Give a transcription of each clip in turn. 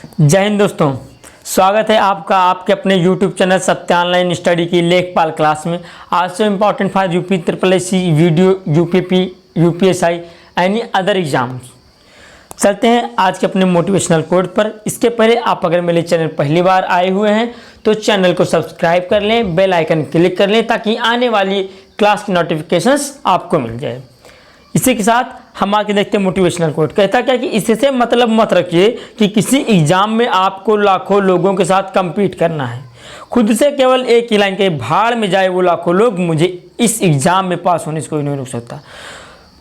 जय हिंद दोस्तों, स्वागत है आपका आपके अपने YouTube channel Satya online study की लेखपाल क्लास में। आज से important for UP triple S C video UPP UPSI any other exams. चलते हैं आज के अपने मोटिवेशनल कोड पर। इसके पहले आप अगर मेरे चैनल पहली बार आए हुए हैं तो चैनल को सब्सक्राइब कर लें, बेल आइकन क्लिक कर लें ताकि आने वाली क्लास की नोटिफिकेशंस आपको मिल जाए। इसी के साथ हम आगे देखते हैं मोटिवेशनल कोट। कहता क्या कि इससे मतलब मत रखिए कि किसी एग्जाम में आपको लाखों लोगों के साथ compete करना है। खुद से केवल एक ही लाइन के भाड़ में जाए वो लाखों लोग, मुझे इस एग्जाम में पास होने से कोई नहीं रोक सकता।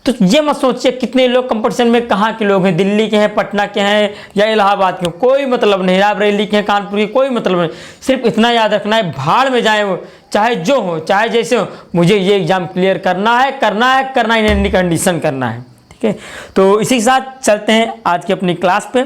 तो ये मत सोचिए कितने लोग कंपटीशन में कहाँ के लोग हैं, दिल्ली के हैं, पटना के हैं या इलाहाबाद के, कोई मतलब नहीं, रायबरेली के हैं, कानपुर के, कोई मतलब नहीं। सिर्फ इतना याद रखना है, भाड़ में जाए वो, चाहे जो हो चाहे जैसे हो, मुझे ये एग्जाम क्लियर करना है इन एनी कंडीशन करना है। ठीक है, तो इसी के साथ चलते हैं आज की अपनी क्लास पे।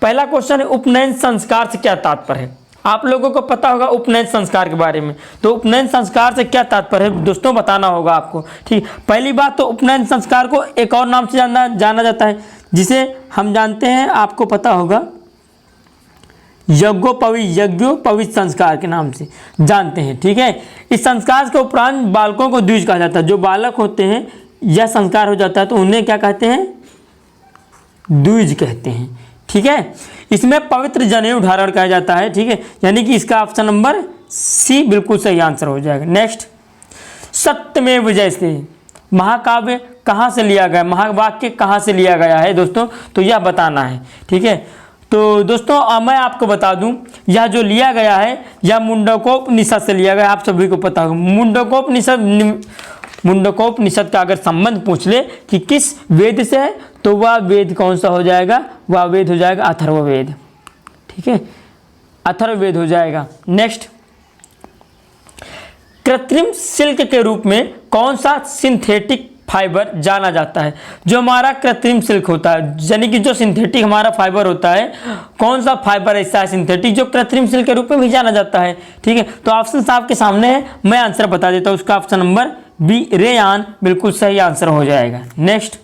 पहला क्वेश्चन है, उपनयन संस्कार से क्या तात्पर्य है। आप लोगों को पता होगा उपनयन संस्कार के बारे में, तो उपनयन संस्कार से क्या तात्पर्य है दोस्तों बताना होगा आपको। ठीक, पहली बात तो उपनयन संस्कार को एक और नाम से जाना जाता है जिसे हम जानते हैं, आपको पता होगा, यज्ञोपवीत संस्कार के नाम से जानते हैं। ठीक है, इस संस्कार के उपरांत बालकों को द्विज कहा जाता है। जो बालक होते हैं यह संस्कार हो जाता है तो उन्हें क्या कहते हैं, द्विज कहते हैं। ठीक है, इसमें पवित्र जनेऊ धारण किया जाता है। ठीक है, यानी कि इसका ऑप्शन नंबर सी बिल्कुल सही आंसर हो जाएगा। नेक्स्ट, सत्यमेव जयते महाकाव्य कहाँ से लिया गया, महावाक्य कहाँ से लिया गया है दोस्तों, तो यह बताना है। ठीक है, तो दोस्तों मैं आपको बता दूं, यह जो लिया गया है यह मुंडकोपनिषद से लिया गया। आप सभी को पता होगा मुंडकोपनिषद का अगर संबंध पूछ ले कि किस वेद से है तो वह वेद कौन सा हो जाएगा, वह वेद हो जाएगा अथर्ववेद। ठीक है, अथर्ववेद हो जाएगा। नेक्स्ट, कृत्रिम सिल्क के रूप में कौन सा सिंथेटिक फाइबर जाना जाता है। जो हमारा कृत्रिम सिल्क होता है, यानी कि जो सिंथेटिक हमारा फाइबर होता है, कौन सा फाइबर ऐसा है सिंथेटिक जो कृत्रिम सिल्क के रूप में भी जाना जाता है। ठीक है, तो ऑप्शन आपके सामने है, मैं आंसर बता देता हूँ। उसका ऑप्शन नंबर बी रेयान बिल्कुल सही आंसर हो जाएगा। नेक्स्ट,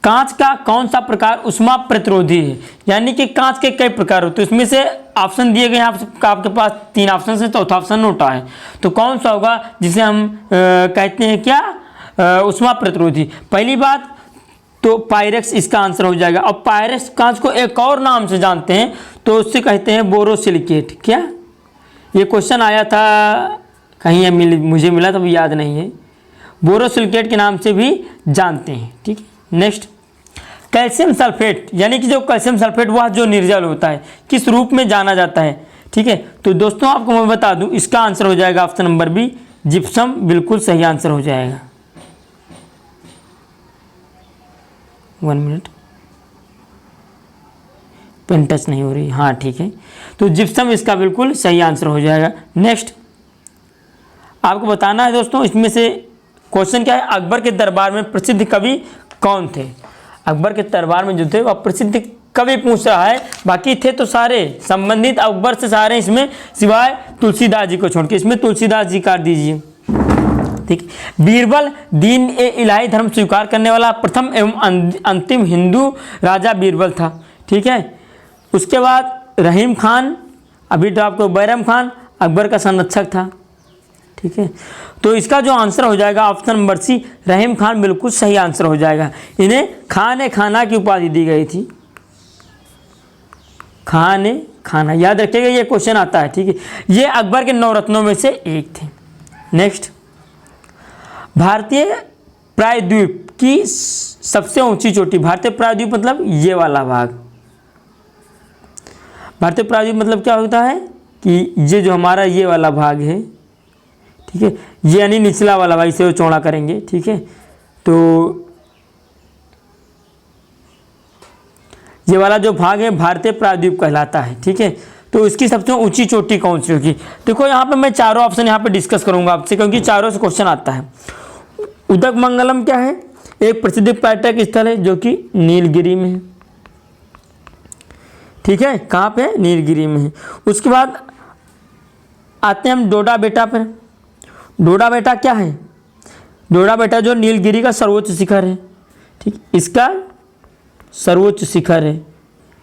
कांच का कौन सा प्रकार उष्मा प्रतिरोधी है, यानी कि कांच के कई प्रकार होते हैं, उसमें से ऑप्शन दिए गए हैं आपके पास 3 ऑप्शन से, चौथा ऑप्शन नोटा है, तो कौन सा होगा जिसे हम कहते हैं क्या, उष्मा प्रतिरोधी। पहली बात तो पायरेक्स इसका आंसर हो जाएगा। और पायरेक्स कांच को एक और नाम से जानते हैं तो उससे कहते हैं बोरोसिलिकेट। क्या ये क्वेश्चन आया था कहीं, मुझे मिला था, याद नहीं है। बोरोसिलिकेट के नाम से भी जानते हैं। ठीक है, नेक्स्ट, कैल्शियम सल्फेट, यानी कि जो कैल्शियम सल्फेट वह जो निर्जल होता है किस रूप में जाना जाता है। ठीक है, तो दोस्तों आपको मैं बता दूं इसका आंसर हो जाएगा ऑप्शन नंबर बी जिप्सम बिल्कुल सही आंसर हो जाएगा। 1 मिनट, पेन टच नहीं हो रही, हाँ ठीक है, तो जिप्सम इसका बिल्कुल सही आंसर हो जाएगा। नेक्स्ट, आपको बताना है दोस्तों इसमें से क्वेश्चन क्या है, अकबर के दरबार में प्रसिद्ध कवि कौन थे। अकबर के दरबार में जो थे वह प्रसिद्ध कवि पूछ रहा है, बाकी थे तो सारे संबंधित अकबर से सारे, इसमें सिवाय तुलसीदास जी को छोड़ के, इसमें तुलसीदास जी काट दीजिए। ठीक, बीरबल दीन ए इलाही धर्म स्वीकार करने वाला प्रथम एवं अंतिम हिंदू राजा बीरबल था। ठीक है, उसके बाद रहीम खान, अभी तो आपको बैरम खान अकबर का संरक्षक था। ठीक है, तो इसका जो आंसर हो जाएगा ऑप्शन नंबर सी रहीम खान बिल्कुल सही आंसर हो जाएगा। इन्हें खान ए खाना की उपाधि दी गई थी, खान ए खाना, याद रखिएगा ये क्वेश्चन आता है। ठीक है, ये अकबर के 9 रत्नों में से एक थे। नेक्स्ट, भारतीय प्रायद्वीप की सबसे ऊंची चोटी, भारतीय प्रायद्वीप मतलब ये वाला भाग, भारतीय प्रायद्वीप मतलब क्या होता है कि ये जो हमारा ये वाला भाग है, ठीक है, ये यानी निचला वाला भाग, इसे चौड़ा करेंगे। ठीक है, तो ये वाला जो भाग है भारतीय प्रायद्वीप कहलाता है। ठीक है, तो इसकी सबसे ऊंची चोटी कौन सी होगी। देखो यहाँ पे मैं चारों ऑप्शन यहाँ पे डिस्कस करूंगा आपसे, क्योंकि चारों से क्वेश्चन आता है। उदकमंगलम क्या है, एक प्रसिद्ध पर्यटक स्थल है जो कि नीलगिरी में है। ठीक है, कहाँ पे, नीलगिरी में है। उसके बाद आते हैं हम डोडा बेटा पर। डोडा बेटा क्या है, डोडा बेटा जो नीलगिरी का सर्वोच्च शिखर है। ठीक, इसका सर्वोच्च शिखर है।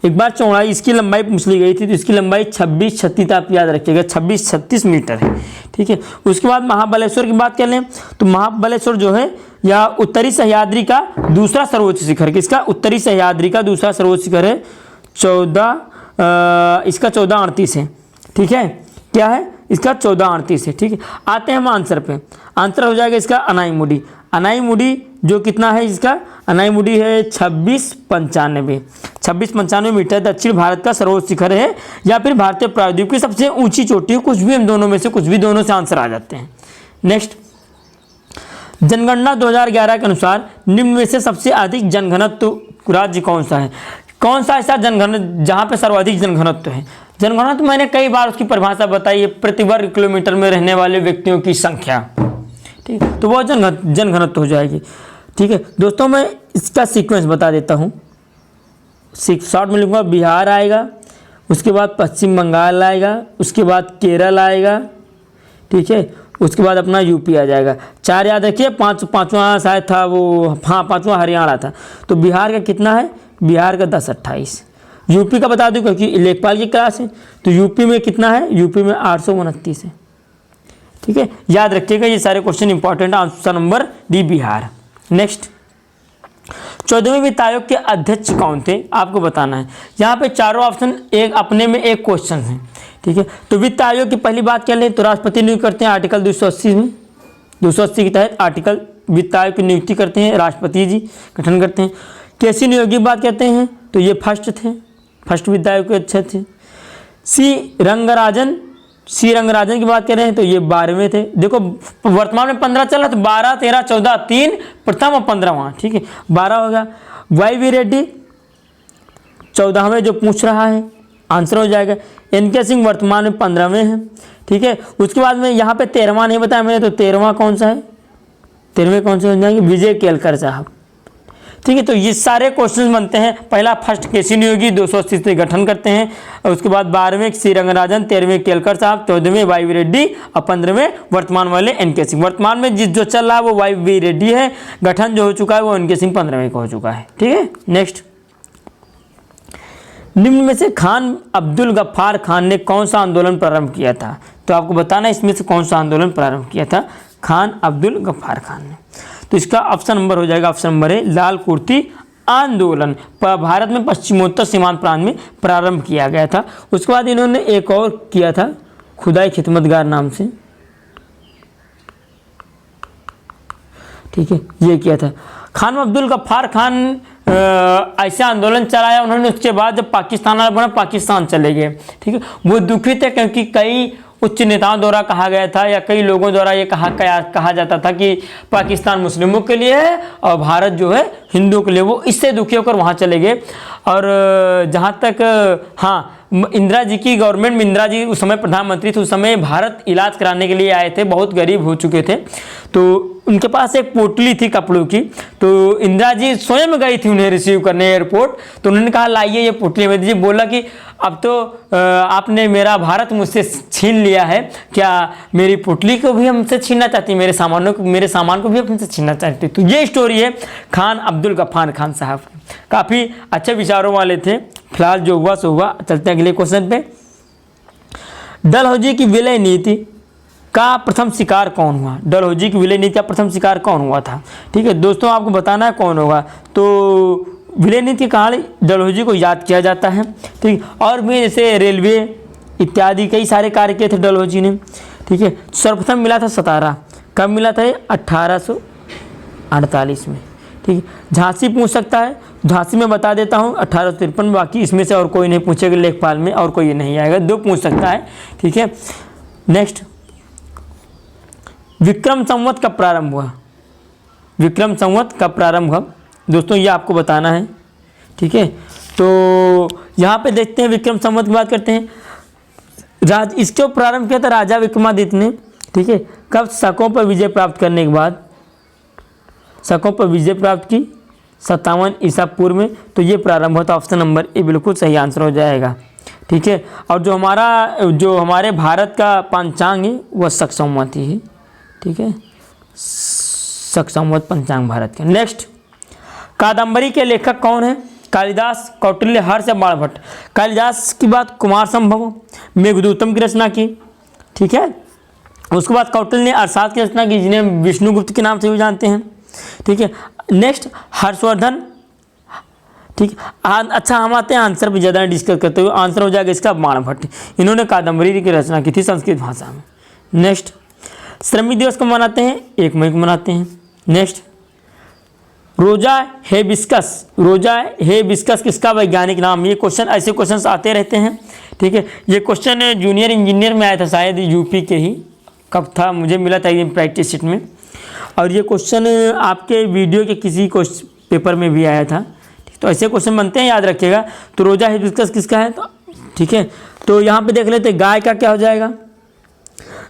एक बार चौड़ाई इसकी लंबाई पूछ ली गई थी, तो इसकी लंबाई 26-36 आप याद रखिएगा, 26-36 मीटर है। ठीक है, उसके बाद महाबलेश्वर की बात कर लें तो महाबलेश्वर जो है या उत्तरी सह्याद्री का दूसरा सर्वोच्च शिखर, किसका? उत्तरी सह्याद्री का दूसरा सर्वोच्च शिखर है। 1438 है। ठीक है, क्या है इसका? 1438 है। ठीक है, आते हैं हम आंसर पे। आंसर हो जाएगा इसका अनाईमुडी। अनाईमुडी जो कितना है इसका? अनाईमुडी है 2695 मीटर दक्षिण भारत का सर्वोच्च शिखर है, या फिर भारतीय प्रायद्वीप की सबसे ऊंची चोटी है। कुछ भी हम दोनों में से, कुछ भी दोनों से आंसर आ जाते हैं। नेक्स्ट, जनगणना 2011 के अनुसार निम्न में से सबसे अधिक जनघनत्व राज्य कौन सा है? कौन सा ऐसा जनघनत्व जहाँ पे सर्वाधिक जनघनत्व है? जनघनत्व मैंने कई बार उसकी परिभाषा बताई है, प्रति वर्ग किलोमीटर में रहने वाले व्यक्तियों की संख्या। ठीक है, तो वो जनघनत्व हो जाएगी। ठीक है दोस्तों, मैं इसका सीक्वेंस बता देता हूँ। शॉर्ट में लिखूँगा, बिहार आएगा, उसके बाद पश्चिम बंगाल आएगा, उसके बाद केरल आएगा। ठीक है, उसके बाद अपना यूपी आ जाएगा। 4 याद रखिए, पाँचवा शायद था वो, हाँ 5वां हरियाणा था। तो बिहार का कितना है? बिहार का 1028। यूपी का बता दूं क्योंकि लेखपाल की क्लास है, तो यूपी में कितना है? यूपी में 829 है। ठीक है, याद रखिएगा ये सारे question important. Answer number D Bihar. Next, 14वें वित्त आयोग के अध्यक्ष कौन थे? आपको बताना है। यहाँ पे चारों ऑप्शन एक अपने में एक क्वेश्चन है। ठीक है, तो वित्त आयोग की पहली बात कर लें तो राष्ट्रपति नियुक्त करते हैं आर्टिकल 280 में। 280 के तहत आर्टिकल वित्त आयोग की नियुक्ति करते हैं, राष्ट्रपति जी गठन करते हैं। केसी नियोगी की बात करते हैं तो ये फर्स्ट थे, फर्स्ट वित्त आयोग के अध्यक्ष थे। सी रंगराजन की बात कर रहे हैं तो ये 12वें थे। देखो वर्तमान में 15 चल रहा, तो 12, 13, 14, 3 प्रथम और 15वां। ठीक है, 12 हो गया। YV रेड्डी 14वें जो पूछ रहा है, आंसर हो जाएगा। NK सिंह वर्तमान में 15वें हैं। ठीक है, उसके बाद में यहाँ पे 13वां नहीं बताया मैंने, तो 13वां कौन सा है? 13वें कौन से हो जाएंगे? विजय केलकर साहब। ठीक है, तो ये सारे क्वेश्चन बनते हैं। पहला फर्स्ट केसी नियोगी 280 से गठन करते हैं, और उसके बाद 12वें सी रंगराजन, 13वें केलकर साहब, 14वें YV रेड्डी और 15वें वर्तमान वाले NK सिंह। वर्तमान में जो चल रहा है वो YV रेड्डी है, गठन जो हो चुका है वो NK सिंह 15वें का हो चुका है। ठीक है, नेक्स्ट, निम्न में से खान अब्दुल गफ्फार खान ने कौन सा आंदोलन प्रारंभ किया था? तो आपको बताना है इसमें से कौन सा आंदोलन प्रारंभ किया था खान अब्दुल गफ्फार खान ने। तो इसका ऑप्शन नंबर हो जाएगा, ऑप्शन नंबर है लाल कुर्ती आंदोलन। भारत में पश्चिमोत्तर सीमांत प्रांत में प्रारंभ किया गया था। उसके बाद इन्होंने एक और किया था, खुदाई खिदमतगार नाम से। ठीक है, ये किया था। खान अब्दुल गफ्फार खान ऐसा आंदोलन चलाया उन्होंने। उसके बाद जब पाकिस्तान बना, पाकिस्तान चले गए। ठीक है, वो दुखित है क्योंकि कई उच्च नेताओं द्वारा कहा गया था या कई लोगों द्वारा ये कहा जाता था कि पाकिस्तान मुस्लिमों के लिए है और भारत जो है हिंदुओं के लिए। वो इससे दुखी होकर वहाँ चले गए। और जहाँ तक हाँ, इंदिरा जी की गवर्नमेंट में, इंदिरा जी उस समय प्रधानमंत्री थे, उस समय भारत इलाज कराने के लिए आए थे, बहुत गरीब हो चुके थे। तो उनके पास एक पोटली थी कपड़ों की, तो इंदिरा जी स्वयं गई थी उन्हें रिसीव करने एयरपोर्ट। तो उन्होंने कहा लाइए ये पोटली में दीजिए। बोला कि अब तो आपने मेरा भारत मुझसे छीन लिया है, क्या मेरी पोटली को भी हमसे छीनना चाहती, मेरे सामान को भी हमसे छीनना चाहती? तो ये स्टोरी है खान अब्दुल गफ्फार खान साहब। काफ़ी अच्छे विचारों वाले थे। फिलहाल जो हुआ सो हुआ। चलते हैं अगले क्वेश्चन पे। डलहौजी की विलय नीति का प्रथम शिकार कौन हुआ? डलहौजी की विलय नीति का प्रथम शिकार कौन हुआ था? ठीक है दोस्तों, आपको बताना है कौन होगा। तो विलय नीति के कारण डलहौजी को याद किया जाता है। ठीक, और भी जैसे रेलवे इत्यादि कई सारे कार्य किए थे डलहौजी ने। ठीक है, सर्वप्रथम मिला था सतारा। कब मिला था? 1848 में। ठीक है, झांसी पूछ सकता है, झांसी में बता देता हूँ 1853। बाकी इसमें से और कोई नहीं पूछेगा, लेखपाल में और कोई नहीं आएगा, 2 पूछ सकता है। ठीक है, नेक्स्ट, विक्रम संवत कब प्रारंभ हुआ? विक्रम संवत कब प्रारंभ हुआ दोस्तों, ये आपको बताना है। ठीक है, तो यहाँ पे देखते हैं विक्रम संवत की बात करते हैं। इसको प्रारंभ किया था राजा विक्रमादित्य ने। ठीक है, कब? शकों पर विजय प्राप्त करने के बाद, शकों पर विजय प्राप्त की 57 ईसा पूर्व में। तो ये प्रारंभ होता, ऑप्शन नंबर ए बिल्कुल सही आंसर हो जाएगा। ठीक है, और जो हमारे भारत का पंचांग है वह शक संवत ही है। ठीक है, शक संवत पंचांग भारत के। नेक्स्ट, कादम्बरी के लेखक कौन है? कालिदास, कौटिल्य, हर्ष या बाणभट्ट। कालिदास की बात कुमार संभव मेघदूतम की रचना की, ठीक है। उसके बाद कौटिल्य ने अरसाद की रचना की, जिन्हें विष्णुगुप्त के नाम से भी जानते हैं, ठीक है। नेक्स्ट हर्षवर्धन, ठीक। अच्छा, हम आते हैं आंसर पर ज़्यादा डिस्कस करते हुए। आंसर हो जाएगा इसका बाणभट्ट। इन्होंने कादम्बरी की रचना की थी संस्कृत भाषा में। नेक्स्ट श्रमिक दिवस को मनाते हैं, 1 मई को मनाते हैं। नेक्स्ट रोजा हेबिस्कस, रोजा हेबिस्कस किसका वैज्ञानिक नाम। ये क्वेश्चन, ऐसे क्वेश्चन आते रहते हैं, ठीक है। ये क्वेश्चन जूनियर इंजीनियर में आया था शायद, यूपी के ही, कब था मुझे मिला था ये प्रैक्टिस शीट में। और ये क्वेश्चन आपके वीडियो के किसी पेपर में भी आया था। तो ऐसे क्वेश्चन बनते हैं, याद रखिएगा। तो रोजा हिबिस्कस किसका है, तो ठीक है। तो यहाँ पे देख लेते हैं गाय का क्या हो जाएगा।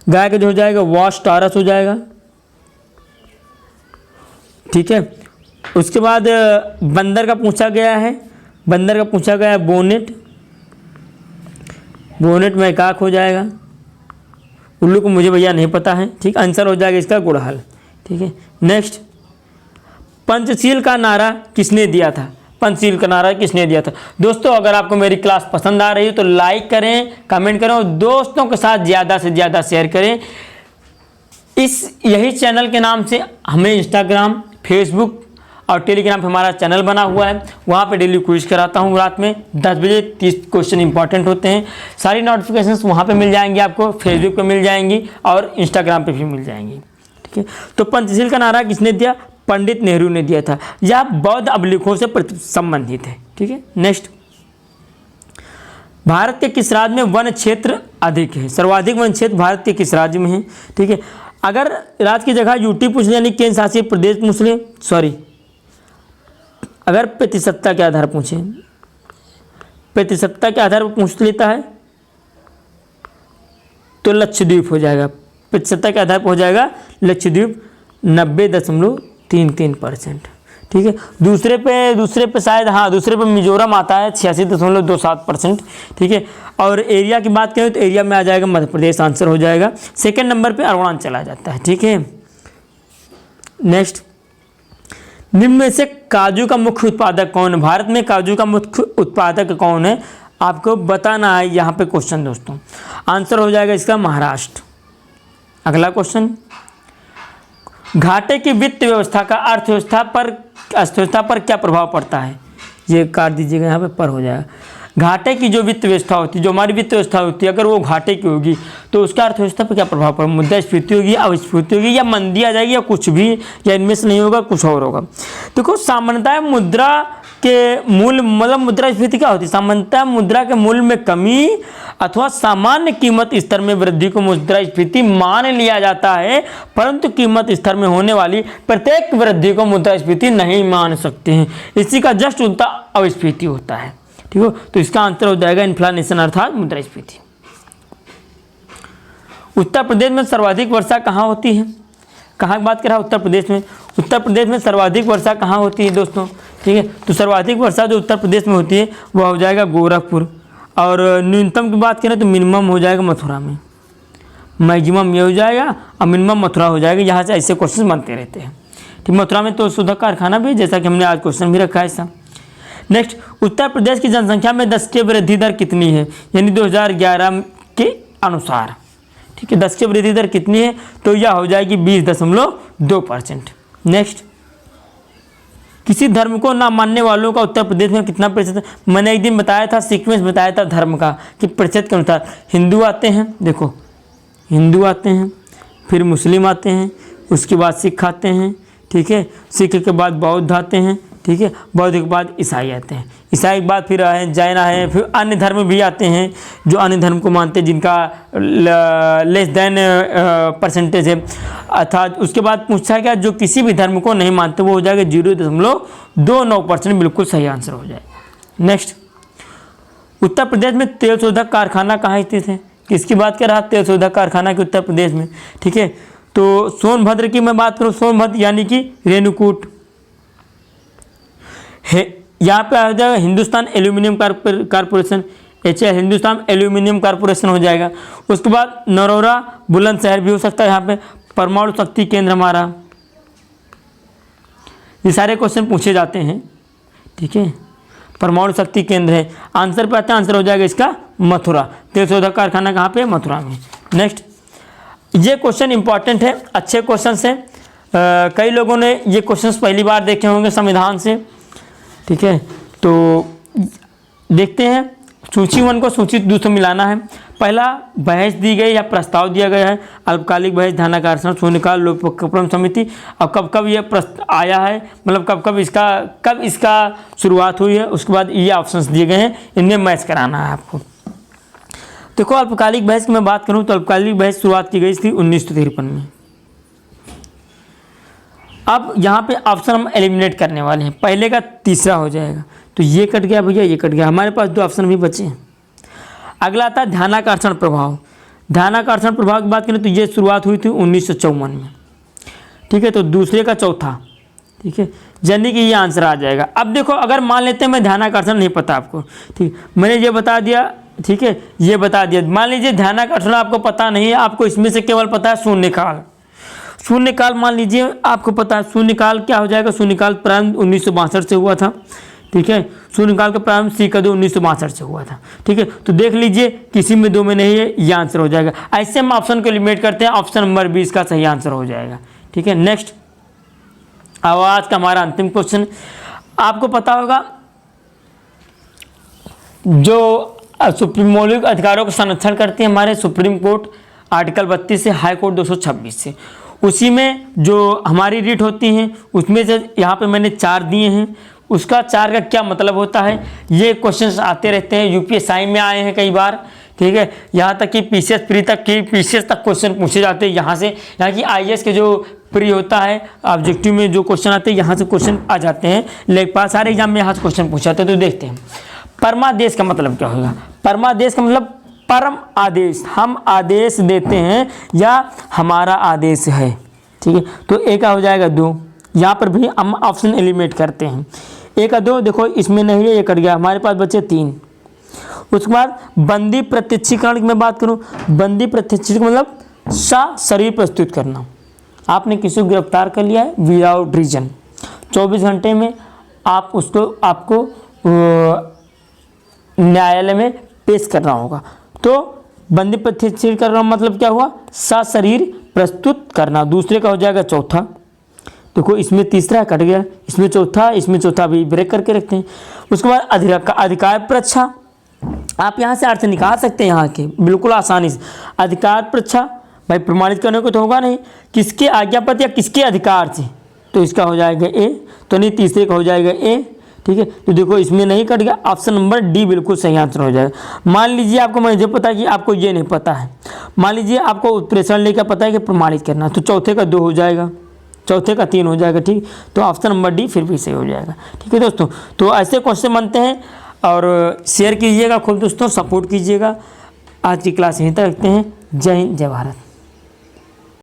गाय का जो हो जाएगा वॉश टारस हो जाएगा, ठीक है। उसके बाद बंदर का पूछा गया है, बंदर का पूछा गया है बोनेट, बोनेट मैकाक हो जाएगा। उल्लू को मुझे भैया नहीं पता है, ठीक। आंसर हो जाएगा इसका गुड़हल, ठीक है। नेक्स्ट पंचशील का नारा किसने दिया था। पंचशील का नारा किसने दिया था। दोस्तों अगर आपको मेरी क्लास पसंद आ रही है तो लाइक करें, कमेंट करें और दोस्तों के साथ ज़्यादा से ज़्यादा शेयर करें। यही चैनल के नाम से हमें इंस्टाग्राम, फेसबुक और टेलीग्राम पे हमारा चैनल बना हुआ है। वहाँ पे डेली क्विज कराता हूँ रात में 10 बजे। 30 क्वेश्चन इंपॉर्टेंट होते हैं। सारी नोटिफिकेशंस वहाँ पे मिल जाएंगी आपको, फेसबुक पे मिल जाएंगी और इंस्टाग्राम पे भी मिल जाएंगी, ठीक है। तो पंचशील का नारा किसने दिया, पंडित नेहरू ने दिया था। यह बौद्ध अभिलेखों से संबंधित है, ठीक है। नेक्स्ट भारत के किस राज्य में वन क्षेत्र अधिक है। सर्वाधिक वन क्षेत्र भारत के किस राज्य में है, ठीक है। अगर राज्य की जगह यूटी पूछ ले, यानी केंद्र शासित प्रदेश पूछ ले, सॉरी, अगर प्रतिशतता के आधार पूछे, प्रतिशतता के आधार पर पूछ लेता है तो लक्षद्वीप हो जाएगा। प्रतिशतता के आधार पर हो जाएगा लक्षद्वीप 90.33%, ठीक है। दूसरे पे शायद, हाँ दूसरे पे मिजोरम आता है 86.27%, ठीक है। और एरिया की बात करें तो एरिया में आ जाएगा मध्य प्रदेश, आंसर हो जाएगा। सेकंड नंबर पे अरुणाचल आ जाता है, ठीक है। नेक्स्ट निम्न में से काजू का मुख्य उत्पादक कौन है। भारत में काजू का मुख्य उत्पादक कौन है, आपको बताना है यहाँ पे क्वेश्चन दोस्तों। आंसर हो जाएगा इसका महाराष्ट्र। अगला क्वेश्चन, घाटे की वित्त व्यवस्था का अर्थव्यवस्था पर क्या प्रभाव पड़ता है। ये काट दीजिएगा, यहाँ पे पर हो जाएगा। घाटे की जो वित्त व्यवस्था होती है, जो हमारी वित्त व्यवस्था होती है, अगर वो घाटे की होगी तो उसका अर्थव्यवस्था पर क्या प्रभाव पड़ेगा। मुद्रास्फीति होगी, अविस्फीति होगी, या मंदी आ जाएगी, या कुछ भी, या इनमें से नहीं होगा, कुछ और होगा। देखो सामान्यतः मुद्रा के मूल्य, मतलब मुद्रास्फीति क्या होती है, सामान्यतः मुद्रा के मूल्य में कमी अथवा सामान्य कीमत स्तर में वृद्धि को मुद्रास्फीति मान लिया जाता है, परंतु कीमत स्तर में होने वाली प्रत्येक वृद्धि को मुद्रास्फीति नहीं मान सकते हैं। इसी का जस्ट उल्टा अविस्फीति होता है, ठीक हो। तो इसका आंसर हो जाएगा इन्फ्लेशन अर्थात मुद्रास्फीति। उत्तर प्रदेश में सर्वाधिक वर्षा कहाँ होती है। कहाँ की बात कर रहा है, उत्तर प्रदेश में। उत्तर प्रदेश में सर्वाधिक वर्षा कहाँ होती है दोस्तों, ठीक है। तो सर्वाधिक वर्षा जो उत्तर प्रदेश में होती है वह हो जाएगा गोरखपुर। और न्यूनतम की बात करें तो मिनिमम हो जाएगा मथुरा में, मैक्सिमम ये हो जाएगा और मिनिमम मथुरा हो जाएगा। यहाँ से ऐसे क्वेश्चन बनते रहते हैं, ठीक। मथुरा में तो सुधा कारखाना भी, जैसा कि हमने आज क्वेश्चन भी रखा है ऐसा। नेक्स्ट, उत्तर प्रदेश की जनसंख्या में 10 की वृद्धि दर कितनी है, यानी 2011 के अनुसार, ठीक है। 10 की वृद्धि दर कितनी है, तो यह हो जाएगी 20.2%। नेक्स्ट, किसी धर्म को ना मानने वालों का उत्तर प्रदेश में कितना प्रतिशत। मैंने एक दिन बताया था, सीक्वेंस बताया था धर्म का कि प्रतिशत के अनुसार हिंदू आते हैं, देखो हिंदू आते हैं, फिर मुस्लिम आते हैं, उसके बाद सिख आते हैं, ठीक है। सिख के बाद बौद्ध आते हैं, ठीक है। बौद्ध के बाद ईसाई आते हैं, ईसाई के बाद फिर जैन आए, फिर अन्य धर्म भी आते हैं जो अन्य धर्म को मानते हैं, जिनका लेस देन परसेंटेज है। अर्थात उसके बाद पूछा गया जो किसी भी धर्म को नहीं मानते, वो हो जाएगा 0.29%, बिल्कुल सही आंसर हो जाएगा। नेक्स्ट, उत्तर प्रदेश में तेल शोधक कारखाना कहाँ स्थित है। किसकी बात कर रहा है, तेल शोधक कारखाना के उत्तर प्रदेश में, ठीक है। तो सोनभद्र की मैं बात करूँ, सोनभद्र यानी कि रेणुकूट है। यहाँ पे आ जाएगा Hindustan aluminium corporation, HAL, Hindustan aluminium corporation हो जाएगा। उसके बाद नरोरा बुलंदशहर भी हो सकता है, यहाँ पे परमाणु शक्ति केंद्र हमारा। ये सारे क्वेश्चन पूछे जाते हैं, ठीक है। परमाणु शक्ति केंद्र है। आंसर पे आते हैं, आंसर हो जाएगा इसका मथुरा। तेल शोधक कारखाना कहाँ पे है? मथुरा में। नेक्स्ट, ये क्वेश्चन इंपॉर्टेंट है, अच्छे क्वेश्चन है। कई लोगों ने ये क्वेश्चंस पहली बार देखे होंगे संविधान से, ठीक है। तो देखते हैं, सूची 1 को सूची 2 से मिलाना है। पहला बहस दी गई या प्रस्ताव दिया गया है, अल्पकालिक बहस, ध्यानाकर्षण, शून्यकाल, लोकप्रकरण समिति। अब कब कब ये आया है, मतलब कब इसका शुरुआत हुई है, उसके बाद ये ऑप्शंस दिए गए हैं, इनमें मैच कराना है आपको। देखो, अल्पकालिक बहस की मैं बात करूं तो अल्पकालिक बहस शुरुआत की गई थी 1953 में। अब यहाँ पे ऑप्शन हम एलिमिनेट करने वाले हैं, पहले का तीसरा हो जाएगा, तो ये कट गया भैया, ये कट गया, हमारे पास 2 ऑप्शन भी बचे हैं। अगला आता है ध्यानाकर्षण प्रभाव। ध्यानाकर्षण प्रभाव की बात करें तो ये शुरुआत हुई थी 1954 में, ठीक है। तो दूसरे का चौथा, ठीक है, यानी कि ये आंसर आ जाएगा। अब देखो, अगर मान लेते हैं मैं ध्यानाकर्षण नहीं पता आपको, ठीक, मैंने ये बता दिया, ठीक है, ये बता दिया। मान लीजिए ध्यानाकर्षण आपको पता नहीं है, आपको इसमें से केवल पता है शून्यकाल। शून्यकाल मान लीजिए आपको पता है, शून्यकाल क्या हो जाएगा? शून्यकाल प्रारंभ 1962 से हुआ था, ठीक है। शून्यकाल का प्रारंभ C/2 1962 से हुआ था, ठीक है। तो देख लीजिए, किसी में 2 में नहीं है, ये आंसर हो जाएगा। ऐसे हम ऑप्शन को एलिमिनेट करते हैं, ऑप्शन नंबर 20 का सही आंसर हो जाएगा, ठीक है। नेक्स्ट, आज का हमारा अंतिम क्वेश्चन, आपको पता होगा जो सुप्रीम मौलिक अधिकारों का संरक्षण करती है हमारे सुप्रीम कोर्ट, आर्टिकल 32 से, हाई कोर्ट 226 से, उसी में जो हमारी रीट होती हैं उसमें से यहाँ पे मैंने 4 दिए हैं। उसका 4 का क्या मतलब होता है, ये क्वेश्चंस आते रहते हैं, यूपीएससी में आए हैं कई बार, ठीक है। यहाँ तक कि पीसीएस प्री तक की पीसीएस तक क्वेश्चन पूछे जाते हैं यहाँ से, यहाँ की आईएएस के जो प्री होता है ऑब्जेक्टिव में जो क्वेश्चन आते हैं यहाँ से क्वेश्चन आ जाते हैं, लेकिन सारे एग्जाम में यहाँ से क्वेश्चन पूछे जाते हैं। तो देखते हैं, परमादेश का मतलब क्या होगा? परमादेश का मतलब परम आदेश, हम आदेश देते हैं या हमारा आदेश है, ठीक है। तो ए का हो जाएगा 2, यहाँ पर भी हम ऑप्शन एलिमिनेट करते हैं। 1 का 2, देखो इसमें नहीं है, ये कट गया, हमारे पास बचे 3। उसके बाद बंदी प्रत्यक्षीकरण की मैं बात करूँ, बंदी प्रत्यक्षीकरण मतलब शरीर प्रस्तुत करना। आपने किसी को गिरफ्तार कर लिया है विदाउट रीजन, 24 घंटे में आपको न्यायालय में पेश करना होगा। तो बंदी प्रत्यक्षीकरण करना मतलब क्या हुआ? शरीर प्रस्तुत करना। दूसरे का हो जाएगा चौथा, देखो इसमें तीसरा कट गया, इसमें चौथा भी ब्रेक करके रखते हैं। उसके बाद अधिकार परीक्षा, आप यहाँ से अर्थ निकाल सकते हैं यहाँ के बिल्कुल आसानी से। अधिकार परीक्षा भाई प्रमाणित करने को तो होगा नहीं, किसके आज्ञापत्र या किसके अधिकार से, तो इसका हो जाएगा ए, तो नहीं तीसरे का हो जाएगा ए, ठीक है। तो देखो इसमें नहीं कट गया, ऑप्शन नंबर डी बिल्कुल सही आंसर हो जाएगा। मान लीजिए आपको मुझे पता है कि आपको ये नहीं पता है, मान लीजिए आपको उत्प्रेषण लेकर पता है कि प्रमाणित करना, तो चौथे का 2 हो जाएगा, चौथे का 3 हो जाएगा, ठीक। तो ऑप्शन नंबर डी फिर भी सही हो जाएगा, ठीक है दोस्तों। तो ऐसे क्वेश्चन बनते हैं और शेयर कीजिएगा खूब दोस्तों, सपोर्ट कीजिएगा। आज की क्लास यहीं तक रखते हैं। जय हिंद, जय भारत।